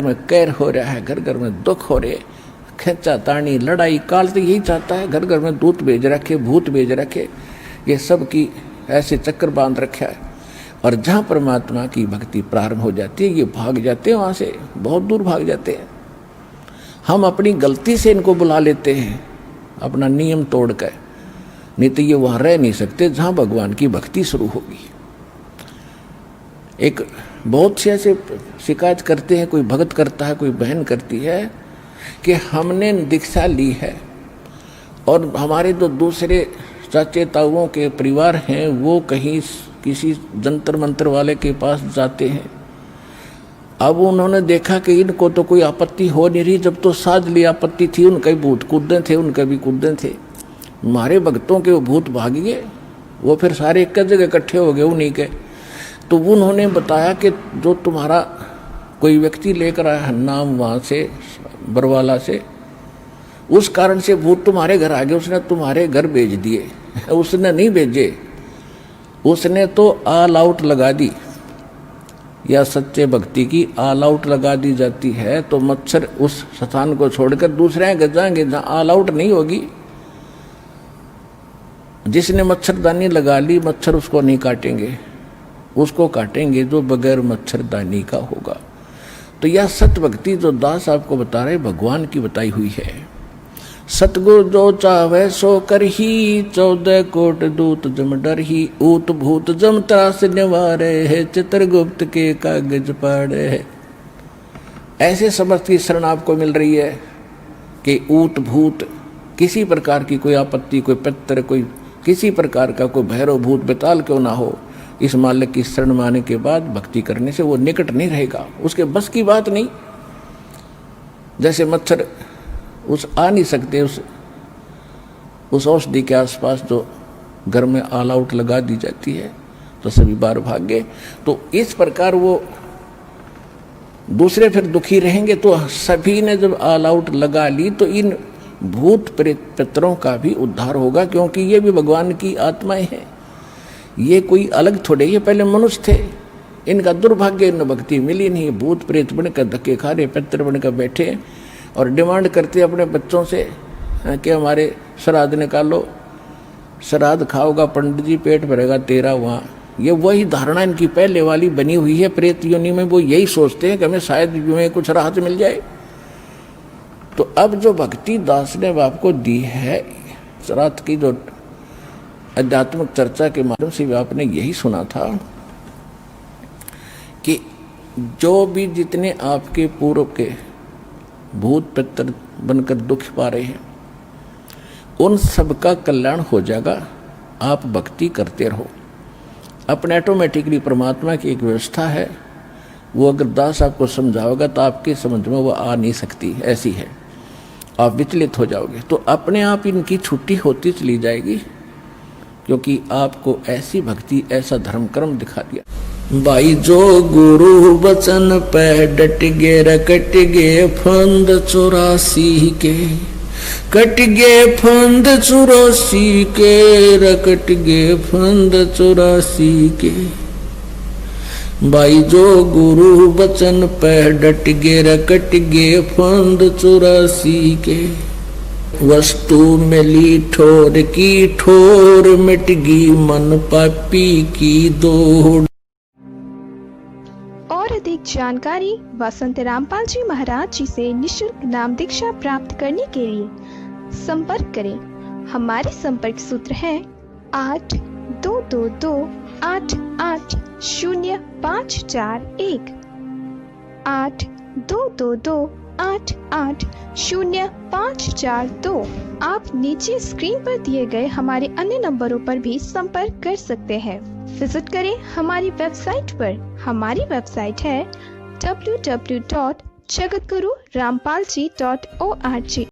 में कैर हो रहा है, घर घर में दुख हो रहे, खेचा तानी लड़ाई काल तो यही चाहता है, घर घर में दूत भेज रखे, भूत भेज रखे, ये सब की ऐसे चक्कर बांध रखा है। और जहाँ परमात्मा की भक्ति प्रारंभ हो जाती है ये भाग जाते हैं, वहाँ से बहुत दूर भाग जाते हैं। हम अपनी गलती से इनको बुला लेते हैं, अपना नियम तोड़ कर, नहीं तो ये वहाँ रह नहीं सकते जहाँ भगवान की भक्ति शुरू होगी। एक बहुत से ऐसे शिकायत करते हैं, कोई भगत करता है, कोई बहन करती है कि हमने दीक्षा ली है और हमारे जो दूसरे चाचे ताऊओं के परिवार हैं वो कहीं किसी जंतर मंतर वाले के पास जाते हैं। अब उन्होंने देखा कि इनको तो कोई आपत्ति हो नहीं रही, जब तो साज ली आपत्ति थी, उनके भूत कूदे थे, उनके भी कूदे थे। हमारे भक्तों के वो भूत भाग गए, वो फिर सारे एक जगह इकट्ठे हो गए उन्हीं के। तो उन्होंने बताया कि जो तुम्हारा कोई व्यक्ति लेकर आया है नाम वहाँ से बरवाला से, उस कारण से भूत तुम्हारे घर आ गए, उसने तुम्हारे घर भेज दिए। उसने नहीं भेजे, उसने तो ऑल आउट लगा दी। या सच्चे भक्ति की ऑल आउट लगा दी जाती है तो मच्छर उस स्थान को छोड़कर दूसरे घर जाएंगे जहाँ ऑल आउट नहीं होगी। जिसने मच्छरदानी लगा ली मच्छर उसको नहीं काटेंगे, उसको काटेंगे जो बगैर मच्छरदानी का होगा। तो यह सत्य भक्ति जो दास आपको बता रहे भगवान की बताई हुई है। सतगुरु जो चाहे सो कर ही, 14 कोट दूत जम डर ही, ऊत भूत जम त्रास निवारे है, चित्रगुप्त के कागज पाड़े है। ऐसे समर्थ की शरण आपको मिल रही है कि ऊत भूत किसी प्रकार की कोई आपत्ति, कोई पितर, कोई किसी प्रकार का कोई भैरव भूत बेताल क्यों ना हो, इस मालिक की शरण में आने के बाद भक्ति करने से वो निकट नहीं रहेगा, उसके बस की बात नहीं। जैसे मच्छर उस आ नहीं सकते उस औषधि के आसपास जो घर में ऑल आउट लगा दी जाती है तो सभी बार भाग गए। तो इस प्रकार वो दूसरे फिर दुखी रहेंगे। तो सभी ने जब ऑल आउट लगा ली तो इन भूत प्रेत पितरों का भी उद्धार होगा, क्योंकि ये भी भगवान की आत्माएं हैं, ये कोई अलग थोड़े, ये पहले मनुष्य थे, इनका दुर्भाग्य इन भक्ति मिली नहीं। भूत प्रेत बनकर धक्के खा रहे, पितर बनकर बैठे और डिमांड करते अपने बच्चों से कि हमारे श्राद्ध निकालो, श्राद्ध खाओगा पंडित जी, पेट भरेगा तेरा वहाँ। ये वही धारणा इनकी पहले वाली बनी हुई है प्रेत योनि में। वो यही सोचते हैं कि हमें शायद में कुछ राहत मिल जाए। तो अब जो भक्ति दास ने आपको दी है, श्राद्ध की जो आध्यात्मिक चर्चा के माध्यम से आपने यही सुना था कि जो भी जितने आपके पूर्व के भूत पितर बनकर दुख पा रहे हैं उन सबका कल्याण हो जाएगा। आप भक्ति करते रहो, अपने ऑटोमेटिकली परमात्मा की एक व्यवस्था है, वो अगर दास आपको समझाओगा तो आपके समझ में वो आ नहीं सकती, ऐसी है, आप विचलित हो जाओगे। तो अपने आप इनकी छुट्टी होती चली जाएगी, क्योंकि आपको ऐसी भक्ति ऐसा धर्म कर्म दिखा दिया। भाई जो गुरु बचन पे डट गे रकट गे फंद 84 के, कट गे फंद 84 के, रकट गे फंद 84 के। भाई जो गुरु बचन पे डट गे रकट गे फंद 84 के। वस्तु मिली ठोर की ठोर, मिट गई मन पापी की दौड़। और अधिक जानकारी वसंत रामपाल जी महाराज जी से निशुल्क नाम दीक्षा प्राप्त करने के लिए संपर्क करें। हमारे संपर्क सूत्र है 8222880541, 8222880542। आप नीचे स्क्रीन पर दिए गए हमारे अन्य नंबरों पर भी संपर्क कर सकते हैं। विजिट करें हमारी वेबसाइट पर। हमारी वेबसाइट है www.jagatgururampalji.org।